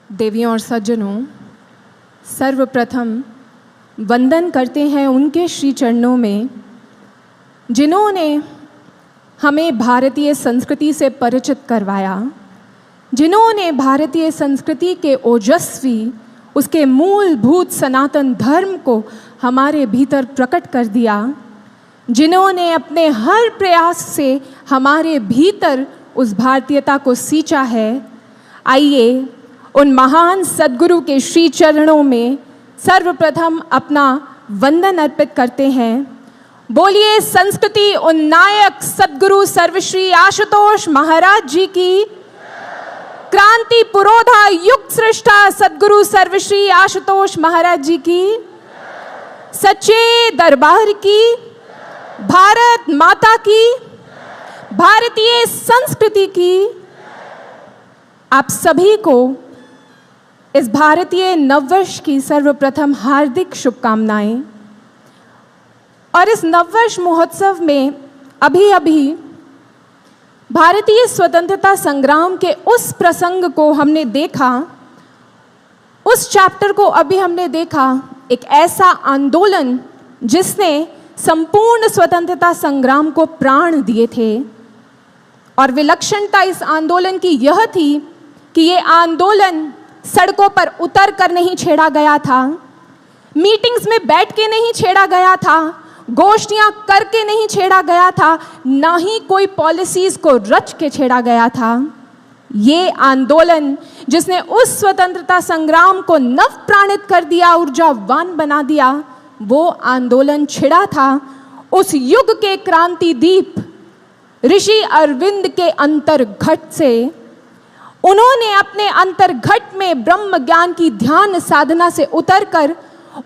देवियों और सज्जनों, सर्वप्रथम वंदन करते हैं उनके श्री चरणों में जिन्होंने हमें भारतीय संस्कृति से परिचित करवाया, जिन्होंने भारतीय संस्कृति के ओजस्वी, उसके मूलभूत सनातन धर्म को हमारे भीतर प्रकट कर दिया, जिन्होंने अपने हर प्रयास से हमारे भीतर उस भारतीयता को सींचा है। आइए उन महान सद्गुरु के श्री चरणों में सर्वप्रथम अपना वंदन अर्पित करते हैं। बोलिए संस्कृति उन्नायक सद्गुरु सर्वश्री आशुतोष महाराज जी की, क्रांति पुरोधा युग सृष्टा सद्गुरु सर्वश्री आशुतोष महाराज जी की, सच्चे दरबार की, भारत माता की, भारतीय संस्कृति की। आप सभी को इस भारतीय नववर्ष की सर्वप्रथम हार्दिक शुभकामनाएं। और इस नववर्ष महोत्सव में अभी भारतीय स्वतंत्रता संग्राम के उस प्रसंग को हमने देखा, उस चैप्टर को अभी हमने देखा, एक ऐसा आंदोलन जिसने संपूर्ण स्वतंत्रता संग्राम को प्राण दिए थे। और विलक्षणता इस आंदोलन की यह थी कि ये आंदोलन सड़कों पर उतर कर नहीं छेड़ा गया था, मीटिंग्स में बैठ के नहीं छेड़ा गया था, गोष्ठियां करके नहीं छेड़ा गया था, ना ही कोई पॉलिसीज को रच के छेड़ा गया था। ये आंदोलन जिसने उस स्वतंत्रता संग्राम को नव प्राणित कर दिया, ऊर्जावान बना दिया, वो आंदोलन छिड़ा था उस युग के क्रांति दीप ऋषि अरविंद के अंतर्घट से। उन्होंने अपने अंतर्घट में ब्रह्म ज्ञान की ध्यान साधना से उतरकर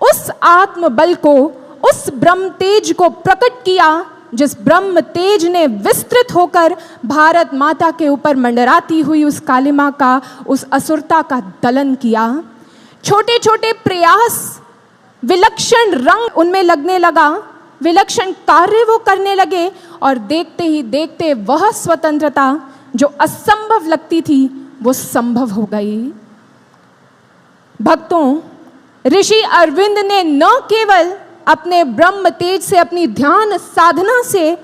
उस आत्म बल को, उस ब्रह्म तेज को प्रकट किया, जिस ब्रह्म तेज ने विस्तृत होकर भारत माता के ऊपर मंडराती हुई उस कालिमा का, उस असुरता का दलन किया। छोटे छोटे प्रयास, विलक्षण रंग उनमें लगने लगा, विलक्षण कार्य वो करने लगे, और देखते ही देखते वह स्वतंत्रता जो असंभव लगती थी वो संभव हो गई। भक्तों, ऋषि अरविंद ने न केवल अपने ब्रह्म तेज से, अपनी ध्यान साधना से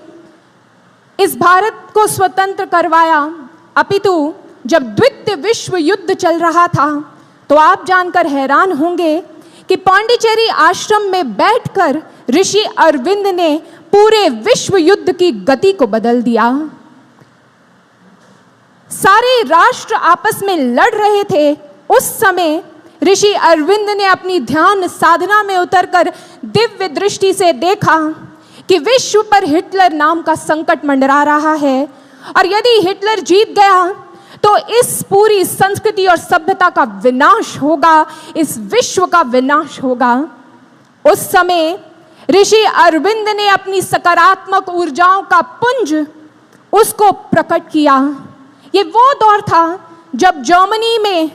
इस भारत को स्वतंत्र करवाया, अपितु जब द्वितीय विश्व युद्ध चल रहा था तो आप जानकर हैरान होंगे कि पांडिचेरी आश्रम में बैठकर ऋषि अरविंद ने पूरे विश्व युद्ध की गति को बदल दिया। सारे राष्ट्र आपस में लड़ रहे थे, उस समय ऋषि अरविंद ने अपनी ध्यान साधना में उतरकर दिव्य दृष्टि से देखा कि विश्व पर हिटलर नाम का संकट मंडरा रहा है, और यदि हिटलर जीत गया तो इस पूरी संस्कृति और सभ्यता का विनाश होगा, इस विश्व का विनाश होगा। उस समय ऋषि अरविंद ने अपनी सकारात्मक ऊर्जाओं का पुंज उसको प्रकट किया। ये वो दौर था जब जर्मनी में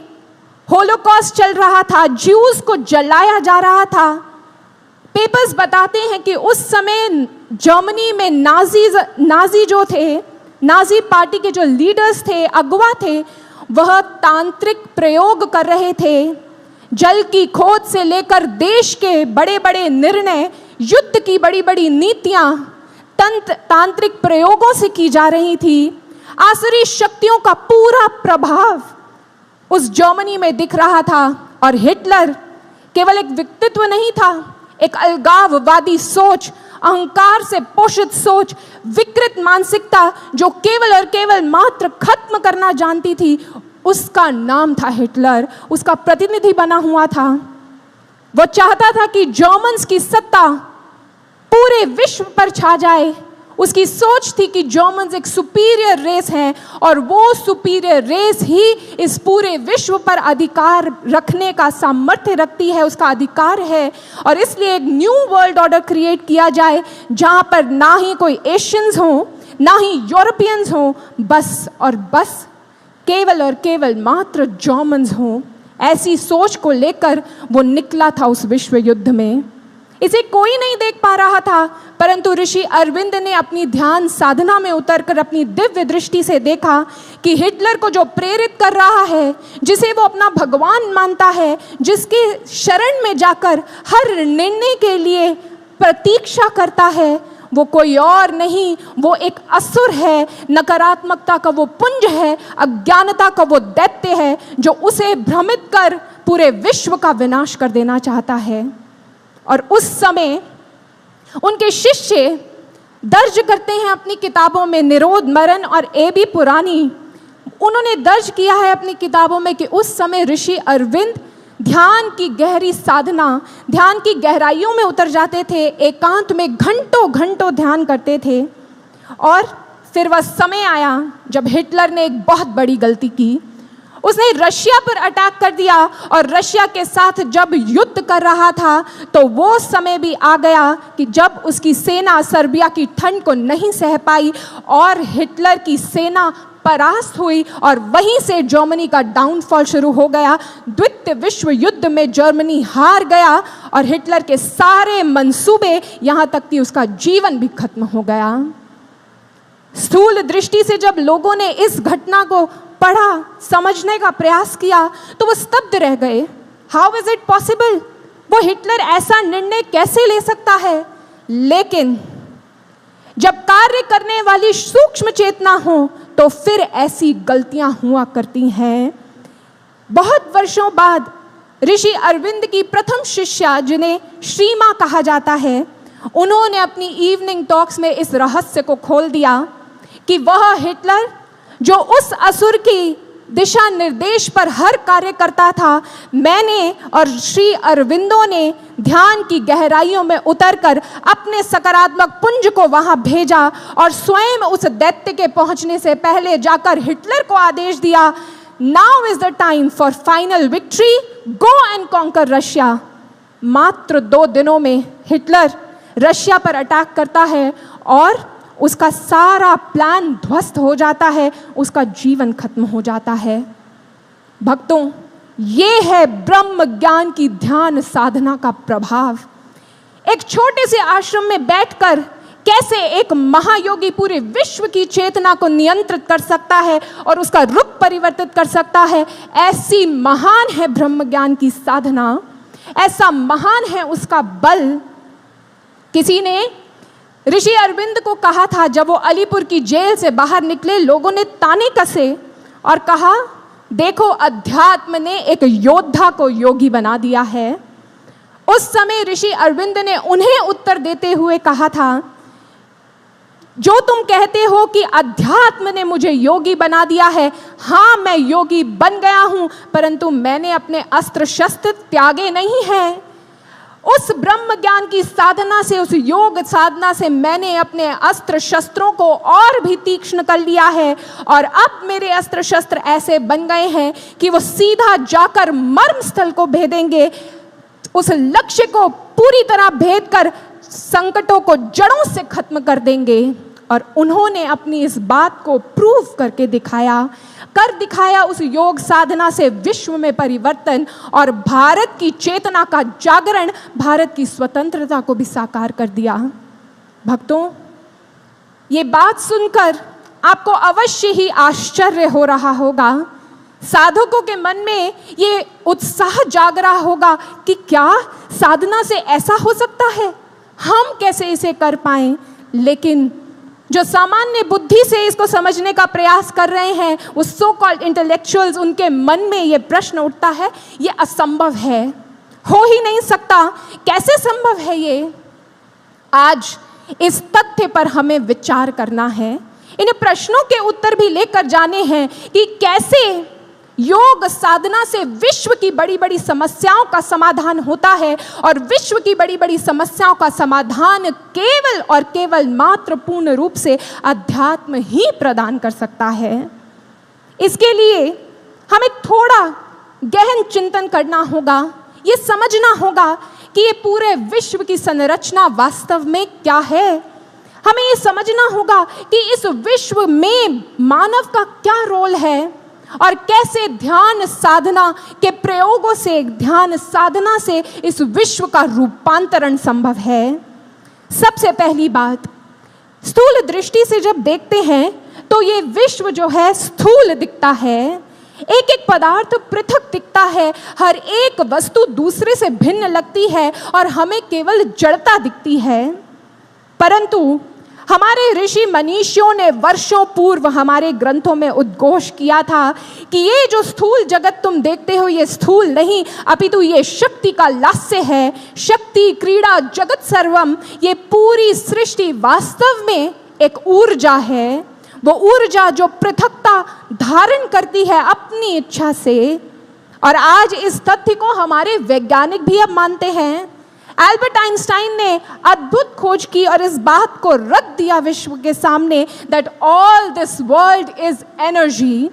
होलोकॉस्ट चल रहा था, ज्यूज को जलाया जा रहा था। पेपर्स बताते हैं कि उस समय जर्मनी में नाजी जो थे, नाजी पार्टी के जो लीडर्स थे, अगुवा थे, वह तांत्रिक प्रयोग कर रहे थे। जल की खोज से लेकर देश के बड़े बड़े निर्णय, युद्ध की बड़ी बड़ी नीतियां तांत्रिक प्रयोगों से की जा रही थी। आसुरी शक्तियों का पूरा प्रभाव उस जर्मनी में दिख रहा था, और हिटलर केवल एक व्यक्तित्व नहीं था, एक अलगाववादी सोच, अहंकार से पोषित सोच, विकृत मानसिकता जो केवल और केवल मात्र खत्म करना जानती थी, उसका नाम था हिटलर। उसका प्रतिनिधि बना हुआ था। वो चाहता था कि जर्मन्स की सत्ता पूरे विश्व पर छा जाए। उसकी सोच थी कि जर्मन्स एक सुपीरियर रेस हैं, और वो सुपीरियर रेस ही इस पूरे विश्व पर अधिकार रखने का सामर्थ्य रखती है, उसका अधिकार है। और इसलिए एक न्यू वर्ल्ड ऑर्डर क्रिएट किया जाए जहां पर ना ही कोई एशियंस हो, ना ही यूरोपियंस हो, बस और बस केवल और केवल मात्र जर्मन्स हो। ऐसी सोच को लेकर वो निकला था उस विश्व युद्ध में। इसे कोई नहीं देख पा रहा था, परंतु ऋषि अरविंद ने अपनी ध्यान साधना में उतरकर अपनी दिव्य दृष्टि से देखा कि हिटलर को जो प्रेरित कर रहा है, जिसे वो अपना भगवान मानता है, जिसके शरण में जाकर हर निर्णय के लिए प्रतीक्षा करता है, वो कोई और नहीं, वो एक असुर है, नकारात्मकता का वो पुंज है, अज्ञानता का वो दैत्य है, जो उसे भ्रमित कर पूरे विश्व का विनाश कर देना चाहता है। और उस समय उनके शिष्य दर्ज करते हैं अपनी किताबों में, निरोध मरण और A.B. पुरानी, उन्होंने दर्ज किया है अपनी किताबों में कि उस समय ऋषि अरविंद ध्यान की गहरी साधना, ध्यान की गहराइयों में उतर जाते थे, एकांत में घंटों घंटों ध्यान करते थे। और फिर वह समय आया जब हिटलर ने एक बहुत बड़ी गलती की। उसने रशिया पर अटैक कर दिया और रशिया के साथ जब युद्ध कर रहा था तो वो समय भी आ गया कि जब उसकी सेना सर्बिया की ठंड को नहीं सह पाई और हिटलर की सेना परास्त हुई और वहीं से जर्मनी का डाउनफॉल शुरू हो गया। द्वितीय विश्व युद्ध में जर्मनी हार गया और हिटलर के सारे मंसूबे, यहाँ तक कि उसका जीवन भी खत्म हो गया। स्थूल दृष्टि से जब लोगों ने इस घटना को पढ़ा, समझने का प्रयास किया, तो वो स्तब्ध रह गए। How is it possible? वो हिटलर ऐसा निर्णय कैसे ले सकता है? लेकिन जब कार्य करने वाली सूक्ष्म चेतना हो तो फिर ऐसी गलतियां हुआ करती हैं। बहुत वर्षों बाद ऋषि अरविंद की प्रथम शिष्या, जिन्हें श्रीमा कहा जाता है, उन्होंने अपनी इवनिंग टॉक्स में इस रहस्य को खोल दिया कि वह हिटलर जो उस असुर की दिशा निर्देश पर हर कार्य करता था, मैंने और श्री अरविंदो ने ध्यान की गहराइयों में उतरकर अपने सकारात्मक पुंज को वहां भेजा और स्वयं उस दैत्य के पहुंचने से पहले जाकर हिटलर को आदेश दिया, now is the time for final victory, go and conquer Russia. मात्र 2 दिनों में हिटलर रशिया पर अटैक करता है और उसका सारा प्लान ध्वस्त हो जाता है, उसका जीवन खत्म हो जाता है। भक्तों, ये है ब्रह्म ज्ञान की ध्यान साधना का प्रभाव। एक छोटे से आश्रम में बैठकर कैसे एक महायोगी पूरे विश्व की चेतना को नियंत्रित कर सकता है और उसका रुख परिवर्तित कर सकता है, ऐसी महान है ब्रह्म ज्ञान की साधना, ऐसा महान है उसका बल। किसी ने ऋषि अरविंद को कहा था, जब वो अलीपुर की जेल से बाहर निकले, लोगों ने ताने कसे और कहा, देखो अध्यात्म ने एक योद्धा को योगी बना दिया है। उस समय ऋषि अरविंद ने उन्हें उत्तर देते हुए कहा था, जो तुम कहते हो कि अध्यात्म ने मुझे योगी बना दिया है, हाँ मैं योगी बन गया हूं, परंतु मैंने अपने अस्त्र शस्त्र त्यागे नहीं हैं। उस ब्रह्म ज्ञान की साधना से, उस योग साधना से मैंने अपने अस्त्र शस्त्रों को और भी तीक्ष्ण कर लिया है और अब मेरे अस्त्र शस्त्र ऐसे बन गए हैं कि वो सीधा जाकर मर्म स्थल को भेदेंगे, उस लक्ष्य को पूरी तरह भेद कर संकटों को जड़ों से खत्म कर देंगे। और उन्होंने अपनी इस बात को प्रूव करके दिखाया उस योग साधना से विश्व में परिवर्तन और भारत की चेतना का जागरण, भारत की स्वतंत्रता को भी साकार कर दिया। भक्तों, ये बात सुनकर आपको अवश्य ही आश्चर्य हो रहा होगा, साधकों के मन में ये उत्साह जाग रहा होगा कि क्या साधना से ऐसा हो सकता है, हम कैसे इसे कर पाएं। लेकिन जो सामान्य बुद्धि से इसको समझने का प्रयास कर रहे हैं, वो सो कॉल्ड इंटेलेक्चुअल्स, उनके मन में ये प्रश्न उठता है, ये असंभव है, हो ही नहीं सकता, कैसे संभव है ये। आज इस तथ्य पर हमें विचार करना है, इन प्रश्नों के उत्तर भी लेकर जाने हैं कि कैसे योग साधना से विश्व की बड़ी बड़ी समस्याओं का समाधान होता है और विश्व की बड़ी बड़ी समस्याओं का समाधान केवल और केवल मात्र पूर्ण रूप से अध्यात्म ही प्रदान कर सकता है। इसके लिए हमें थोड़ा गहन चिंतन करना होगा, ये समझना होगा कि ये पूरे विश्व की संरचना वास्तव में क्या है। हमें ये समझना होगा कि इस विश्व में मानव का क्या रोल है और कैसे ध्यान साधना के प्रयोगों से, ध्यान साधना से इस विश्व का रूपांतरण संभव है। सबसे पहली बात, स्थूल दृष्टि से जब देखते हैं तो ये विश्व जो है स्थूल दिखता है, एक एक पदार्थ पृथक दिखता है, हर एक वस्तु दूसरे से भिन्न लगती है और हमें केवल जड़ता दिखती है। परंतु हमारे ऋषि मनीषियों ने वर्षों पूर्व हमारे ग्रंथों में उद्घोष किया था कि ये जो स्थूल जगत तुम देखते हो ये स्थूल नहीं, अपितु ये शक्ति का लास्य है। शक्ति, क्रीड़ा, जगत सर्वम, ये पूरी सृष्टि वास्तव में एक ऊर्जा है। वो ऊर्जा जो पृथकता धारण करती है अपनी इच्छा से। और आज इस तथ्य को हमारे वैज्ञानिक भी अब मानते हैं। एल्बर्ट आइंस्टाइन ने अद्भुत खोज की और इस बात को रख दिया विश्व के सामने that all this world is energy.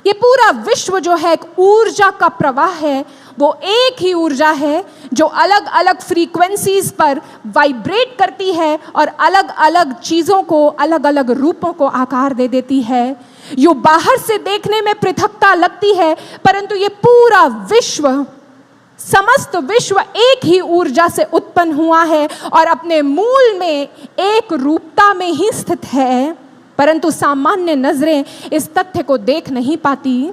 ये पूरा विश्व जो है एक ऊर्जा का प्रवाह है। वो एक ही ऊर्जा है जो अलग अलग फ्रीक्वेंसीज पर वाइब्रेट करती है और अलग अलग चीज़ों को, अलग अलग रूपों को आकार दे देती है। यो बाहर से देखने में पृथकता लगती है, परंतु ये पूरा विश्व, समस्त विश्व एक ही ऊर्जा से उत्पन्न हुआ है और अपने मूल में एक रूपता में ही स्थित है। परंतु सामान्य नजरें इस तथ्य को देख नहीं पाती।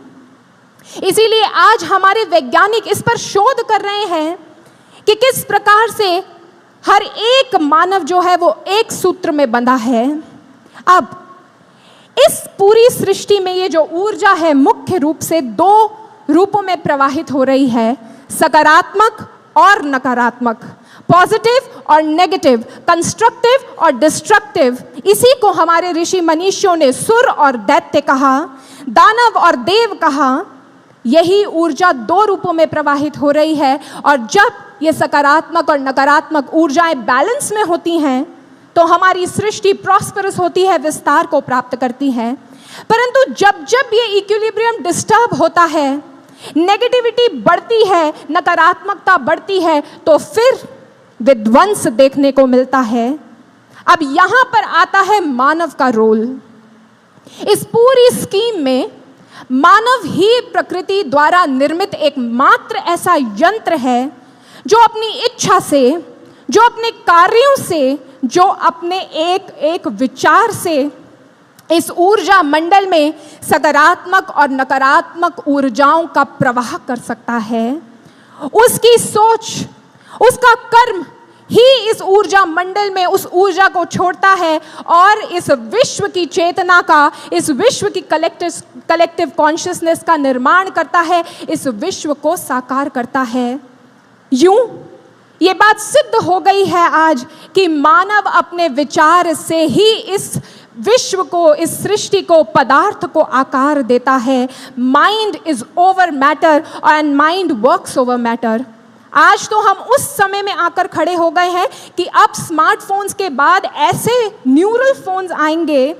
इसीलिए आज हमारे वैज्ञानिक इस पर शोध कर रहे हैं कि किस प्रकार से हर एक मानव जो है वो एक सूत्र में बंधा है। अब इस पूरी सृष्टि में ये जो ऊर्जा है मुख्य रूप से दो रूपों में प्रवाहित हो रही है, सकारात्मक और नकारात्मक, पॉजिटिव और नेगेटिव, कंस्ट्रक्टिव और डिस्ट्रक्टिव। इसी को हमारे ऋषि मनीषियों ने सुर और दैत्य कहा, दानव और देव कहा। यही ऊर्जा दो रूपों में प्रवाहित हो रही है और जब ये सकारात्मक और नकारात्मक ऊर्जाएं बैलेंस में होती हैं तो हमारी सृष्टि प्रॉस्परस होती है, विस्तार को प्राप्त करती है। परंतु जब जब ये इक्विलिब्रियम डिस्टर्ब होता है, नेगेटिविटी बढ़ती है, नकारात्मकता बढ़ती है, तो फिर विध्वंस देखने को मिलता है। अब यहां पर आता है मानव का रोल। इस पूरी स्कीम में मानव ही प्रकृति द्वारा निर्मित एकमात्र ऐसा यंत्र है जो अपनी इच्छा से, जो अपने कार्यों से, जो अपने एक एक विचार से इस ऊर्जा मंडल में सकारात्मक और नकारात्मक ऊर्जाओं का प्रवाह कर सकता है। उसकी सोच, उसका कर्म ही इस ऊर्जा मंडल में उस ऊर्जा को छोड़ता है और इस विश्व की चेतना का, इस विश्व की कलेक्टिव कॉन्शियसनेस का निर्माण करता है, इस विश्व को साकार करता है। यूं ये बात सिद्ध हो गई है आज कि मानव अपने विचार से ही इस विश्व को, इस सृष्टि को, पदार्थ को आकार देता है। Mind is over matter and mind works over matter. आज तो हम उस समय में आकर खड़े हो गए हैं कि अब स्मार्टफोन्स के बाद ऐसे न्यूरल फोन्स आएंगे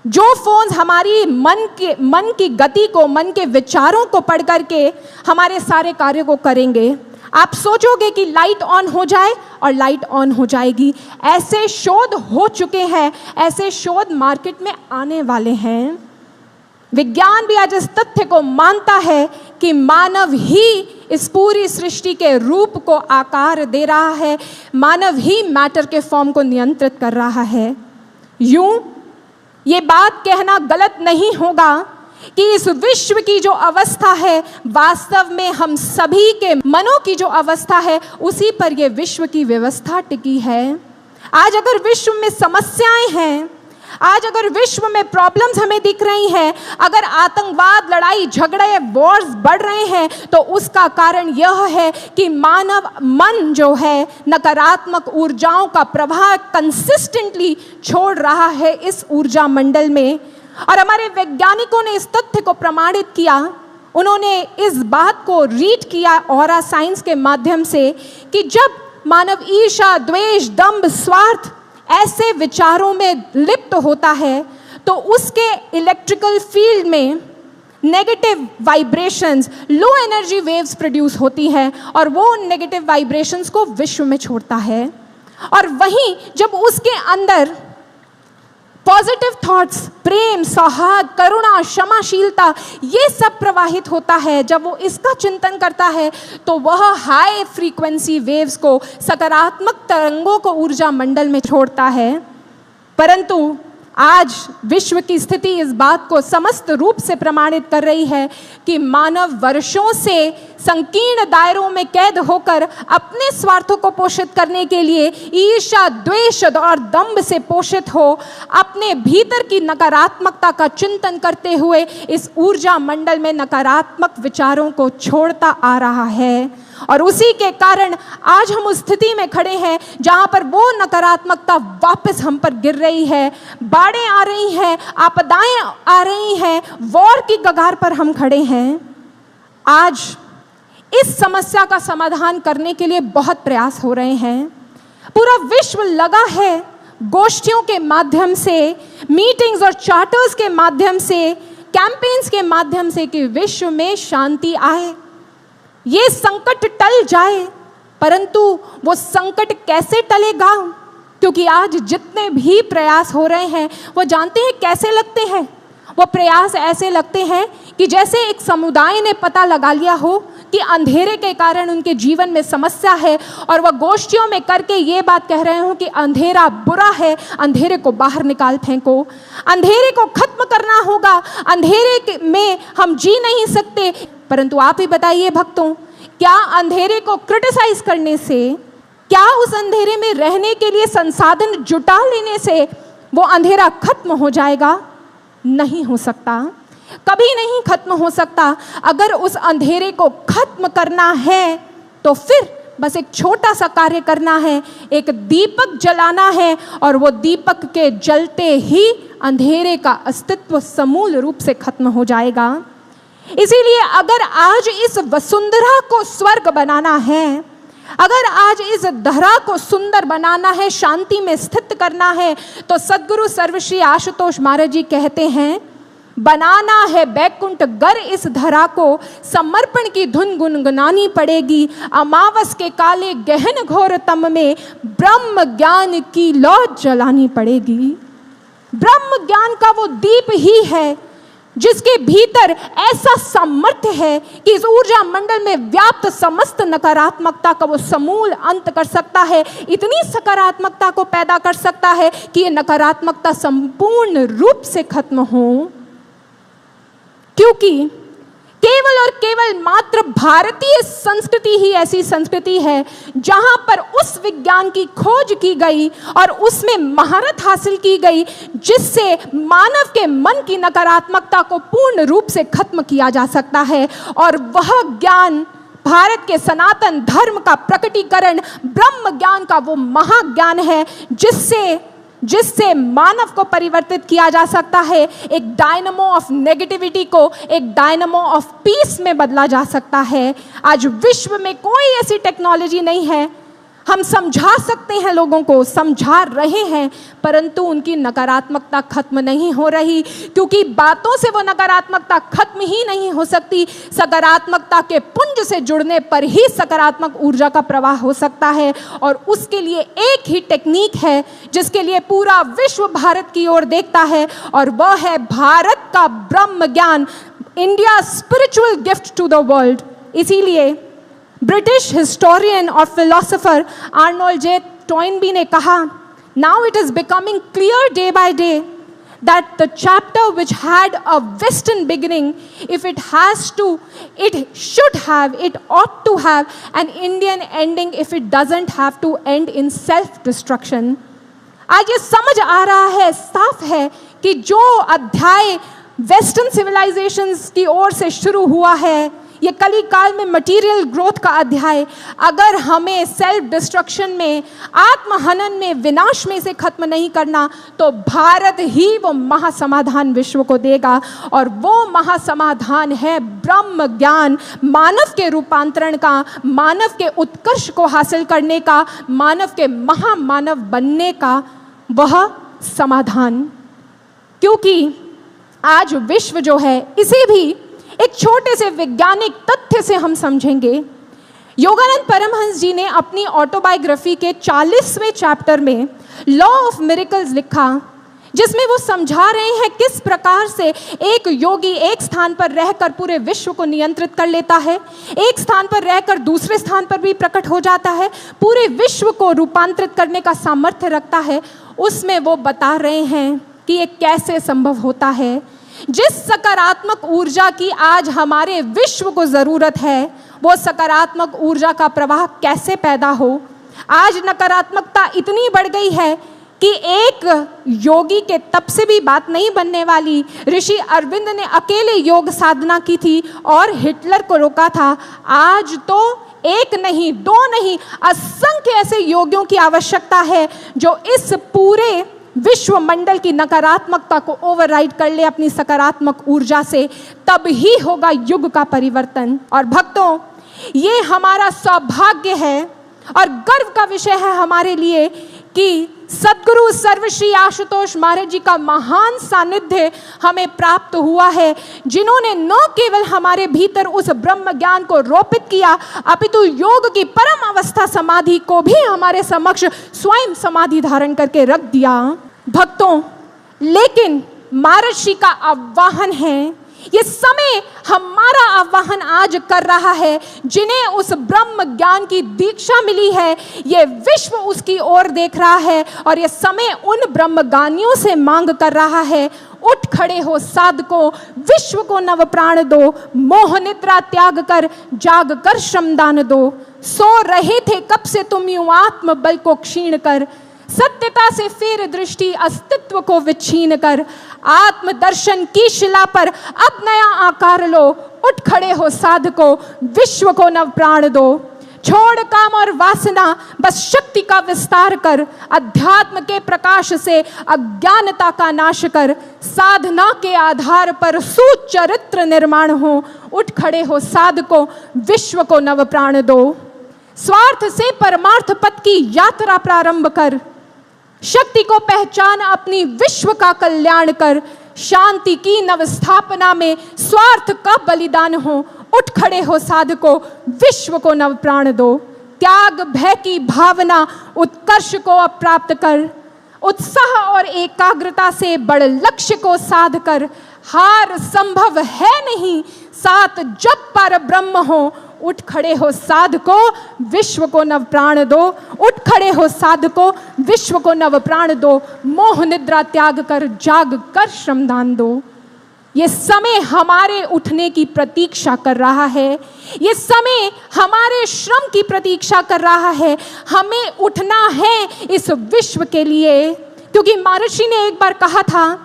जो फोन्स हमारी मन की गति को, मन के विचारों को पढ़ करके हमारे सारे कार्यों को करेंगे। आप सोचोगे कि लाइट ऑन हो जाए और लाइट ऑन हो जाएगी। ऐसे शोध हो चुके हैं, ऐसे शोध मार्केट में आने वाले हैं। विज्ञान भी आज इस तथ्य को मानता है कि मानव ही इस पूरी सृष्टि के रूप को आकार दे रहा है, मानव ही मैटर के फॉर्म को नियंत्रित कर रहा है। यूं ये बात कहना गलत नहीं होगा कि इस विश्व की जो अवस्था है वास्तव में हम सभी के मनों की जो अवस्था है उसी पर ये विश्व की व्यवस्था टिकी है। आज अगर विश्व में समस्याएं हैं, आज अगर विश्व में प्रॉब्लम्स हमें दिख रही हैं, अगर आतंकवाद, लड़ाई झगड़े, वॉर्स बढ़ रहे हैं, तो उसका कारण यह है कि मानव मन जो है नकारात्मक ऊर्जाओं का प्रवाह कंसिस्टेंटली छोड़ रहा है इस ऊर्जा मंडल में। और हमारे वैज्ञानिकों ने इस तथ्य को प्रमाणित किया। उन्होंने इस बात को रीड किया ऑरा साइंस के माध्यम से कि जब मानव ईर्ष्या, द्वेष, दंभ, स्वार्थ ऐसे विचारों में लिप्त होता है तो उसके इलेक्ट्रिकल फील्ड में negative vibrations, low energy waves produce होती हैं और वो नेगेटिव वाइब्रेशंस को विश्व में छोड़ता है। और वहीं जब उसके अंदर पॉजिटिव थॉट्स, प्रेम, सौहार्द, करुणा, क्षमाशीलता, ये सब प्रवाहित होता है। जब वो इसका चिंतन करता है तो वह हाई फ्रीक्वेंसी वेव्स को, सकारात्मक तरंगों को ऊर्जा मंडल में छोड़ता है। परंतु आज विश्व की स्थिति इस बात को समस्त रूप से प्रमाणित कर रही है कि मानव वर्षों से संकीर्ण दायरों में कैद होकर अपने स्वार्थों को पोषित करने के लिए ईर्ष्या, द्वेष और दंभ से पोषित हो अपने भीतर की नकारात्मकता का चिंतन करते हुए इस ऊर्जा मंडल में नकारात्मक विचारों को छोड़ता आ रहा है। और उसी के कारण आज हम उस स्थिति में खड़े हैं जहां पर वो नकारात्मकता वापस हम पर गिर रही है, बाढ़ें आ रही हैं, आपदाएं आ रही हैं, वॉर की कगार पर हम खड़े हैं। आज इस समस्या का समाधान करने के लिए बहुत प्रयास हो रहे हैं। पूरा विश्व लगा है गोष्ठियों के माध्यम से, मीटिंग्स और चार्टर्स के माध्यम से, कैंपेन्स के माध्यम से कि विश्व में शांति आए, ये संकट टल जाए। परंतु वो संकट कैसे टलेगा? क्योंकि आज जितने भी प्रयास हो रहे हैं वो जानते हैं कैसे लगते हैं। वो प्रयास ऐसे लगते हैं कि जैसे एक समुदाय ने पता लगा लिया हो कि अंधेरे के कारण उनके जीवन में समस्या है और वह गोष्ठियों में करके ये बात कह रहे हो कि अंधेरा बुरा है, अंधेरे को बाहर निकाल फेंको, अंधेरे को खत्म करना होगा, अंधेरे में हम जी नहीं सकते। परंतु आप ही बताइए भक्तों, क्या अंधेरे को क्रिटिसाइज करने से, क्या उस अंधेरे में रहने के लिए संसाधन जुटा लेने से वो अंधेरा खत्म हो जाएगा? नहीं हो सकता, कभी नहीं खत्म हो सकता। अगर उस अंधेरे को खत्म करना है तो फिर बस एक छोटा सा कार्य करना है, एक दीपक जलाना है और वो दीपक के जलते ही अंधेरे का अस्तित्व समूल रूप से खत्म हो जाएगा। इसीलिए अगर आज इस वसुंधरा को स्वर्ग बनाना है, अगर आज इस धरा को सुंदर बनाना है, शांति में स्थित करना है, तो सद्गुरु सर्वश्री आशुतोष महाराज जी कहते हैं, बनाना है बैकुंठ गर इस धरा को, समर्पण की धुन गुनगुनानी पड़ेगी, अमावस के काले गहन घोर तम में ब्रह्म ज्ञान की लौ जलानी पड़ेगी। ब्रह्म ज्ञान का वो दीप ही है जिसके भीतर ऐसा सामर्थ्य है कि इस ऊर्जा मंडल में व्याप्त समस्त नकारात्मकता का वो समूल अंत कर सकता है, इतनी सकारात्मकता को पैदा कर सकता है कि ये नकारात्मकता संपूर्ण रूप से खत्म हो। क्योंकि केवल और केवल मात्र भारतीय संस्कृति ही ऐसी संस्कृति है जहां पर उस विज्ञान की खोज की गई और उसमें महारत हासिल की गई जिससे मानव के मन की नकारात्मकता को पूर्ण रूप से खत्म किया जा सकता है। और वह ज्ञान भारत के सनातन धर्म का प्रकटीकरण ब्रह्म ज्ञान का वो महाज्ञान है जिससे मानव को परिवर्तित किया जा सकता है, एक डायनामो ऑफ नेगेटिविटी को एक डायनामो ऑफ पीस में बदला जा सकता है। आज विश्व में कोई ऐसी टेक्नोलॉजी नहीं है, हम समझा सकते हैं, लोगों को समझा रहे हैं, परंतु उनकी नकारात्मकता खत्म नहीं हो रही, क्योंकि बातों से वो नकारात्मकता खत्म ही नहीं हो सकती। सकारात्मकता के पुंज से जुड़ने पर ही सकारात्मक ऊर्जा का प्रवाह हो सकता है। और उसके लिए एक ही टेक्निक है जिसके लिए पूरा विश्व भारत की ओर देखता है, और वह है भारत का ब्रह्म ज्ञान, India spiritual gift to the world. इसीलिए ब्रिटिश हिस्टोरियन और फिलोसोफर आर्नोल्ड जे टॉइनबी ने कहा, now it is becoming clear day by day that the chapter which had a western beginning, if it has to, it should have, it ought to have an Indian ending if it doesn't have to end in self-destruction. आज ये समझ आ रहा है, साफ है कि जो अध्याय वेस्टर्न सिविलाइजेशंस की ओर से शुरू हुआ है, ये कली काल में मटीरियल ग्रोथ का अध्याय, अगर हमें सेल्फ डिस्ट्रक्शन में, आत्महनन में, विनाश में से खत्म नहीं करना, तो भारत ही वो महासमाधान विश्व को देगा। और वो महासमाधान है ब्रह्म ज्ञान, मानव के रूपांतरण का, मानव के उत्कर्ष को हासिल करने का, मानव के महामानव बनने का वह समाधान। क्योंकि आज विश्व जो है, इसे भी एक छोटे से वैज्ञानिक तथ्य से हम समझेंगे। योगानंद परमहंस जी ने अपनी ऑटोबायोग्राफी के 40वें चैप्टर में लॉ ऑफ मिरेकल्स लिखा जिसमें वो समझा रहे हैं किस प्रकार से एक योगी एक स्थान पर रहकर पूरे विश्व को नियंत्रित कर लेता है, एक स्थान पर रहकर दूसरे स्थान पर भी प्रकट हो जाता है, पूरे विश्व को रूपांतरित करने का सामर्थ्य रखता है। उसमें वो बता रहे हैं कि ये कैसे संभव होता है। जिस सकारात्मक ऊर्जा की आज हमारे विश्व को ज़रूरत है, वो सकारात्मक ऊर्जा का प्रवाह कैसे पैदा हो। आज नकारात्मकता इतनी बढ़ गई है कि एक योगी के तप से भी बात नहीं बनने वाली। ऋषि अरविंद ने अकेले योग साधना की थी और हिटलर को रोका था। आज तो एक नहीं, दो नहीं, असंख्य ऐसे योगियों की आवश्यकता है जो इस पूरे विश्व मंडल की नकारात्मकता को ओवरराइड कर ले अपनी सकारात्मक ऊर्जा से। तब ही होगा युग का परिवर्तन। और भक्तों, ये हमारा सौभाग्य है और गर्व का विषय है हमारे लिए कि सद्गुरु सर्वश्री आशुतोष महाराज जी का महान सानिध्य हमें प्राप्त हुआ है, जिन्होंने न केवल हमारे भीतर उस ब्रह्म ज्ञान को रोपित किया, अपितु योग की परम अवस्था समाधि को भी हमारे समक्ष स्वयं समाधि धारण करके रख दिया। भक्तों, लेकिन महाराज जी का आह्वान है, ये समय हमारा आह्वान आज कर रहा है, जिन्हें उस ब्रह्म ज्ञान की दीक्षा मिली है, ये विश्व उसकी ओर देख रहा है और ये समय उन ब्रह्मज्ञानियों से मांग कर रहा है, उठ खड़े हो साधको, विश्व को नव प्राण दो, मोह निद्रा त्याग कर जाग कर श्रमदान दो। सो रहे थे कब से तुम यूं आत्म बल को क्षीण कर, सत्यता से फेर दृष्टि अस्तित्व को विच्छीन कर, आत्मदर्शन की शिला पर अब नया आकार लो, उठ खड़े हो साधको, विश्व को नव प्राण दो। छोड़ काम और वासना, बस शक्ति का विस्तार कर, अध्यात्म के प्रकाश से अज्ञानता का नाश कर, साधना के आधार पर सुचरित्र निर्माण हो, उठ खड़े हो साधको, विश्व को नव प्राण दो। स्वार्थ से परमार्थ पथ की यात्रा प्रारंभ कर, शक्ति को पहचान अपनी विश्व का कल्याण कर, शांति की नव स्थापना में स्वार्थ का बलिदान हो, उठ खड़े हो साधको, विश्व को नव प्राण दो। त्याग भय की भावना उत्कर्ष को अब प्राप्त कर, उत्साह और एकाग्रता से बड़ लक्ष्य को साध कर, हार संभव है नहीं, सात जब पर ब्रह्म हो, उठ खड़े हो साधको, विश्व को नव प्राण दो। उठ खड़े हो साधको, विश्व को नव प्राण दो, मोह निद्रा त्याग कर जाग कर श्रमदान दो। ये समय हमारे उठने की प्रतीक्षा कर रहा है, ये समय हमारे श्रम की प्रतीक्षा कर रहा है। हमें उठना है इस विश्व के लिए, क्योंकि महर्षि ने एक बार कहा था,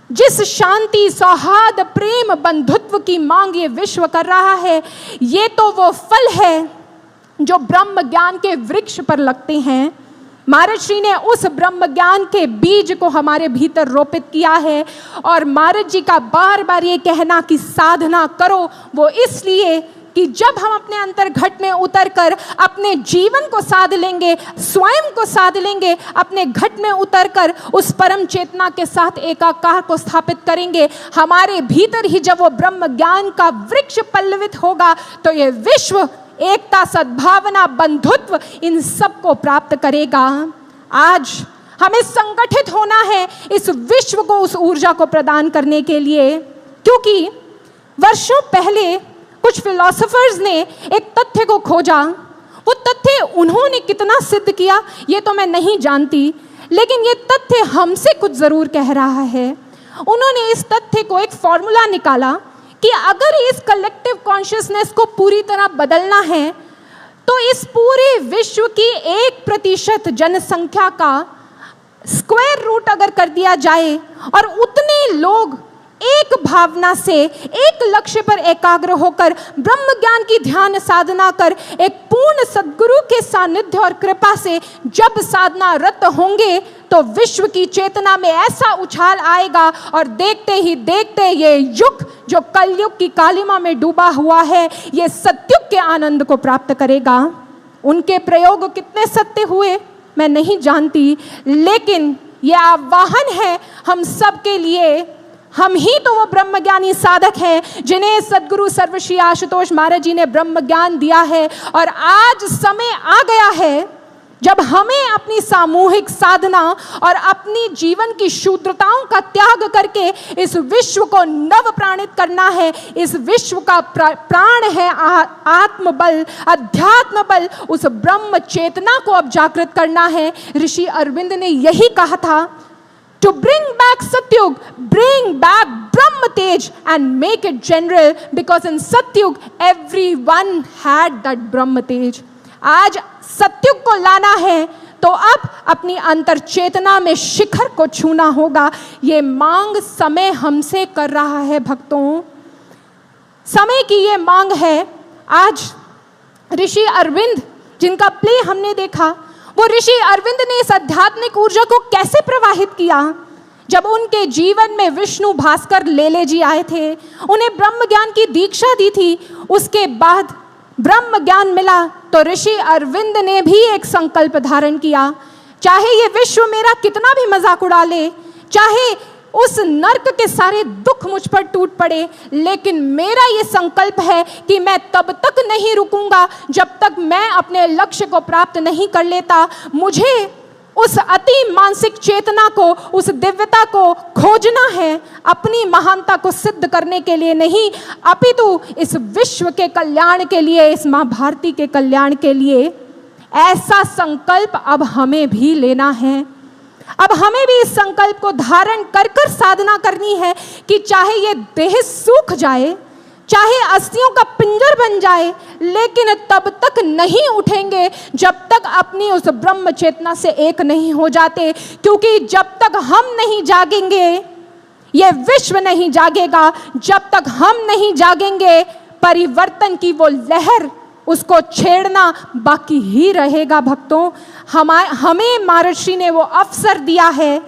जिस शांति सौहार्द प्रेम बंधुत्व की मांग ये विश्व कर रहा है, ये तो वो फल है जो ब्रह्म ज्ञान के वृक्ष पर लगते हैं। महर्षि ने उस ब्रह्म ज्ञान के बीज को हमारे भीतर रोपित किया है। और महाराज जी का बार बार ये कहना कि साधना करो, वो इसलिए कि जब हम अपने अंतर घट में उतर कर अपने जीवन को साध लेंगे, स्वयं को साध लेंगे, अपने घट में उतर कर उस परम चेतना के साथ एकाकार को स्थापित करेंगे, हमारे भीतर ही जब वो ब्रह्म ज्ञान का वृक्ष पल्लवित होगा, तो ये विश्व एकता, सद्भावना, बंधुत्व इन सब को प्राप्त करेगा। आज हमें संगठित होना है इस विश्व को उस ऊर्जा को प्रदान करने के लिए, क्योंकि वर्षों पहले कुछ फिलोसोफर्स ने एक तथ्य को खोजा। वो तथ्य उन्होंने कितना सिद्ध किया ये तो मैं नहीं जानती, लेकिन ये तथ्य हमसे कुछ ज़रूर कह रहा है। उन्होंने इस तथ्य को एक फॉर्मूला निकाला कि अगर इस कलेक्टिव कॉन्शियसनेस को पूरी तरह बदलना है, तो इस पूरे विश्व की 1% जनसंख्या का स्क्वायर रूट अगर कर दिया जाए और उतने लोग एक भावना से एक लक्ष्य पर एकाग्र होकर ब्रह्म ज्ञान की ध्यान साधना कर एक पूर्ण सद्गुरु के सानिध्य और कृपा से जब साधना रत होंगे, तो विश्व की चेतना में ऐसा उछाल आएगा और देखते ही देखते ये युग जो कलयुग की कालिमा में डूबा हुआ है, ये सत्युग के आनंद को प्राप्त करेगा। उनके प्रयोग कितने सत्य हुए मैं नहीं जानती, लेकिन यह आह्वान है हम सब के लिए। हम ही तो वो ब्रह्मज्ञानी साधक हैं जिन्हें सद्गुरु सर्वश्री आशुतोष महाराज जी ने ब्रह्म ज्ञान दिया है। और आज समय आ गया है जब हमें अपनी सामूहिक साधना और अपनी जीवन की शूद्रताओं का त्याग करके इस विश्व को नव प्राणित करना है, इस विश्व का प्राण है आत्मबल, अध्यात्म बल, उस ब्रह्म चेतना को अब जागृत करना है। ऋषि अरविंद ने यही कहा था, to bring back Satyug, bring back Brahm Tej and make it general, because in Satyug everyone had that Brahm Tej. आज सत्युग को लाना है तो अब अपनी अंतर चेतना में शिखर को छूना होगा। ये मांग समय हमसे कर रहा है भक्तों, समय की ये मांग है। आज ऋषि अरविंद जिनका प्ले हमने देखा, वो ऋषि अरविंद ने इस आध्यात्मिक ऊर्जा को कैसे प्रवाहित किया। जब उनके जीवन में विष्णु भास्कर लेले जी आए थे, उन्हें ब्रह्म ज्ञान की दीक्षा दी थी, उसके बाद ब्रह्म ज्ञान मिला तो ऋषि अरविंद ने भी एक संकल्प धारण किया, चाहे ये विश्व मेरा कितना भी मजाक उड़ा ले, चाहे उस नर्क के सारे दुख मुझ पर टूट पड़े, लेकिन मेरा ये संकल्प है कि मैं तब तक नहीं रुकूंगा जब तक मैं अपने लक्ष्य को प्राप्त नहीं कर लेता। मुझे उस अति मानसिक चेतना को, उस दिव्यता को खोजना है, अपनी महानता को सिद्ध करने के लिए नहीं, अपितु इस विश्व के कल्याण के लिए, इस माँ भारती के कल्याण के लिए। ऐसा संकल्प अब हमें भी लेना है। अब हमें भी इस संकल्प को धारण कर कर साधना करनी है कि चाहे ये देह सूख जाए, चाहे अस्थियों का पिंजर बन जाए, लेकिन तब तक नहीं उठेंगे जब तक अपनी उस ब्रह्म चेतना से एक नहीं हो जाते। क्योंकि जब तक हम नहीं जागेंगे, ये विश्व नहीं जागेगा। जब तक हम नहीं जागेंगे, परिवर्तन की वो लहर, उसको छेड़ना बाकी ही रहेगा। भक्तों, हमें महर्षि ने वो अवसर दिया है,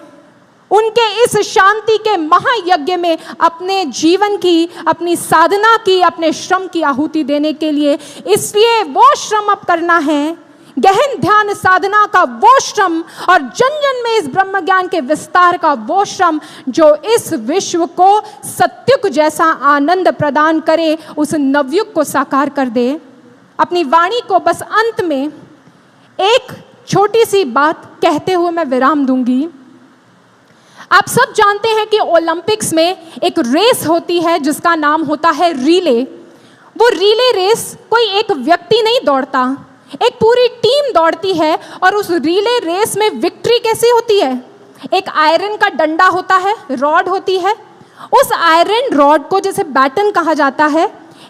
उनके इस शांति के महायज्ञ में अपने जीवन की, अपनी साधना की, अपने श्रम की आहुति देने के लिए। इसलिए वो श्रम अब करना है, गहन ध्यान साधना का वो श्रम, और जन जन में इस ब्रह्म ज्ञान के विस्तार का वो श्रम जो इस विश्व को सत्युग जैसा आनंद प्रदान करे, उस नवयुग को साकार कर दे। अपनी वाणी को बस अंत में एक छोटी सी बात कहते हुए मैं विराम दूंगी। आप सब जानते हैं कि ओलंपिक्स में एक रेस होती है जिसका नाम होता है रिले। वो रिले रेस कोई एक व्यक्ति नहीं दौड़ता, एक पूरी टीम दौड़ती है। और उस रिले रेस में विक्ट्री कैसे होती है? एक आयरन का डंडा होता है, रॉड होती है, उस आयरन रॉड को जैसे बैटन कहा जाता है,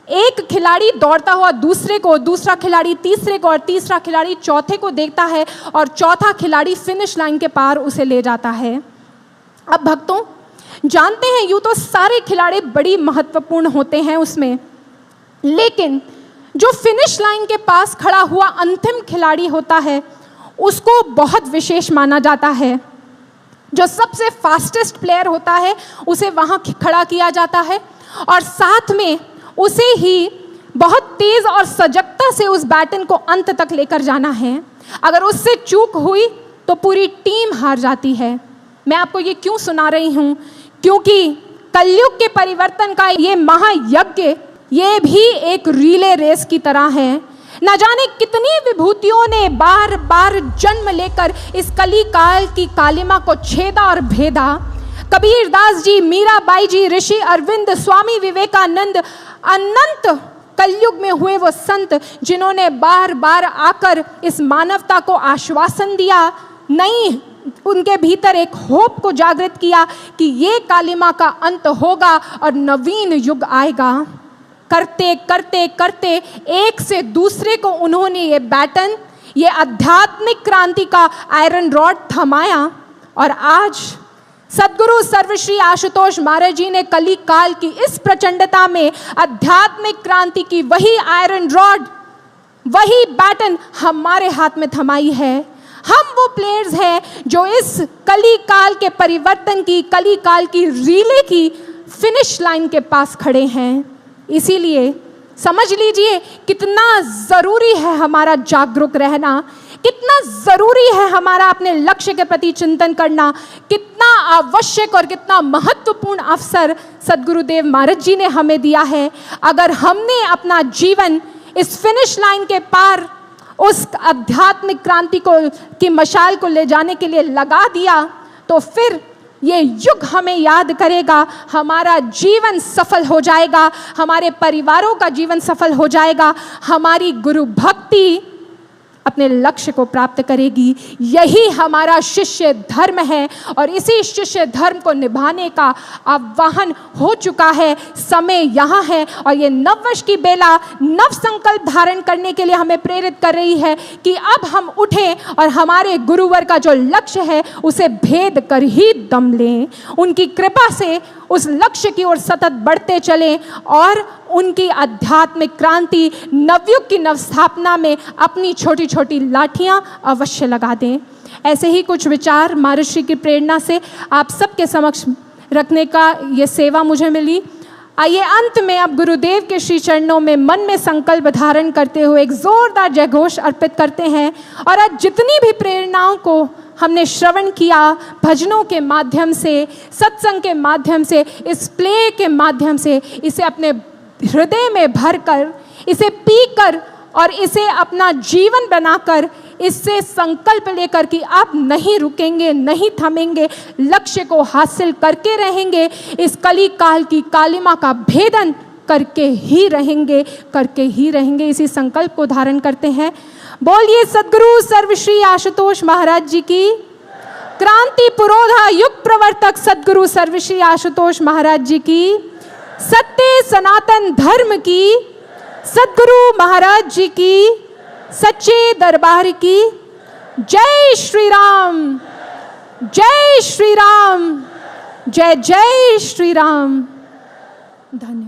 एक खिलाड़ी दौड़ता हुआ दूसरे को, दूसरा खिलाड़ी तीसरे को, और तीसरा खिलाड़ी चौथे को देखता है, और चौथा खिलाड़ी फिनिश लाइन के पार उसे ले जाता है। अब भक्तों, जानते हैं यूं तो सारे खिलाड़ी बड़ी महत्वपूर्ण होते हैं उसमें, लेकिन जो फिनिश लाइन के पास खड़ा हुआ अंतिम खिलाड़ी होता है, उसको बहुत विशेष माना जाता है। जो सबसे फास्टेस्ट प्लेयर होता है उसे वहाँ खड़ा किया जाता है, और साथ में उसे ही बहुत तेज और सजगता से उस बैटन को अंत तक लेकर जाना है। अगर उससे चूक हुई तो पूरी टीम हार जाती है। मैं आपको ये क्यों सुना रही हूँ? क्योंकि कलयुग के परिवर्तन का ये महायज्ञ, ये भी एक रिले रेस की तरह है। न जाने कितनी विभूतियों ने बार बार जन्म लेकर इस कली काल की कालिमा को छेदा और भेदा। कबीरदास जी, मीराबाई जी, ऋषि अरविंद, स्वामी विवेकानंद, अनंत कलयुग में हुए वो संत जिन्होंने बार बार आकर इस मानवता को आश्वासन दिया, नहीं, उनके भीतर एक होप को जागृत किया कि ये कालिमा का अंत होगा और नवीन युग आएगा। करते करते करते एक से दूसरे को उन्होंने ये बैटन, ये आध्यात्मिक क्रांति का आयरन रॉड थमाया, और आज सद्गुरु सर्वश्री आशुतोष महाराज जी ने कली काल की इस प्रचंडता में आध्यात्मिक क्रांति की वही आयरन रॉड, वही बैटन हमारे हाथ में थमाई है। हम वो प्लेयर्स हैं जो इस कली काल के परिवर्तन की, कली काल की रिले की फिनिश लाइन के पास खड़े हैं। इसीलिए समझ लीजिए कितना ज़रूरी है हमारा जागरूक रहना, कितना ज़रूरी है हमारा अपने लक्ष्य के प्रति चिंतन करना, कितना आवश्यक और कितना महत्वपूर्ण अवसर सद्गुरुदेव महाराज जी ने हमें दिया है। अगर हमने अपना जीवन इस फिनिश लाइन के पार उस आध्यात्मिक क्रांति को की मशाल को ले जाने के लिए लगा दिया, तो फिर ये युग हमें याद करेगा, हमारा जीवन सफल हो जाएगा, हमारे परिवारों का जीवन सफल हो जाएगा, हमारी गुरु भक्ति अपने लक्ष्य को प्राप्त करेगी। यही हमारा शिष्य धर्म है और इसी शिष्य धर्म को निभाने का आह्वान हो चुका है। समय यहाँ है और ये नववर्ष की बेला नव संकल्प धारण करने के लिए हमें प्रेरित कर रही है कि अब हम उठें और हमारे गुरुवर का जो लक्ष्य है उसे भेद कर ही दम लें। उनकी कृपा से उस लक्ष्य की ओर सतत बढ़ते चलें और उनकी आध्यात्मिक क्रांति, नवयुग की नवस्थापना में अपनी छोटी छोटी लाठियां अवश्य लगा दें। ऐसे ही कुछ विचार महर्षि की प्रेरणा से आप सबके समक्ष रखने का ये सेवा मुझे मिली। आइए अंत में अब गुरुदेव के श्री चरणों में मन में संकल्प धारण करते हुए एक जोरदार जयघोष अर्पित करते हैं और आज जितनी भी प्रेरणाओं को हमने श्रवण किया, भजनों के माध्यम से, सत्संग के माध्यम से, इस प्ले के माध्यम से, इसे अपने हृदय में भरकर, इसे पीकर और इसे अपना जीवन बनाकर, इससे संकल्प लेकर कि आप नहीं रुकेंगे, नहीं थमेंगे, लक्ष्य को हासिल करके रहेंगे, इस कली काल की कालिमा का भेदन करके ही रहेंगे, करके ही रहेंगे। इसी संकल्प को धारण करते हैं। बोलिए सद्गुरु सर्वश्री आशुतोष महाराज जी की, क्रांति पुरोधा युग प्रवर्तक सद्गुरु सर्वश्री आशुतोष महाराज जी की, सत्य सनातन धर्म की, सद्गुरु महाराज जी की, सच्चे दरबार की। जय श्री राम, जय श्री राम, जय जय श्री राम। धन्यवाद।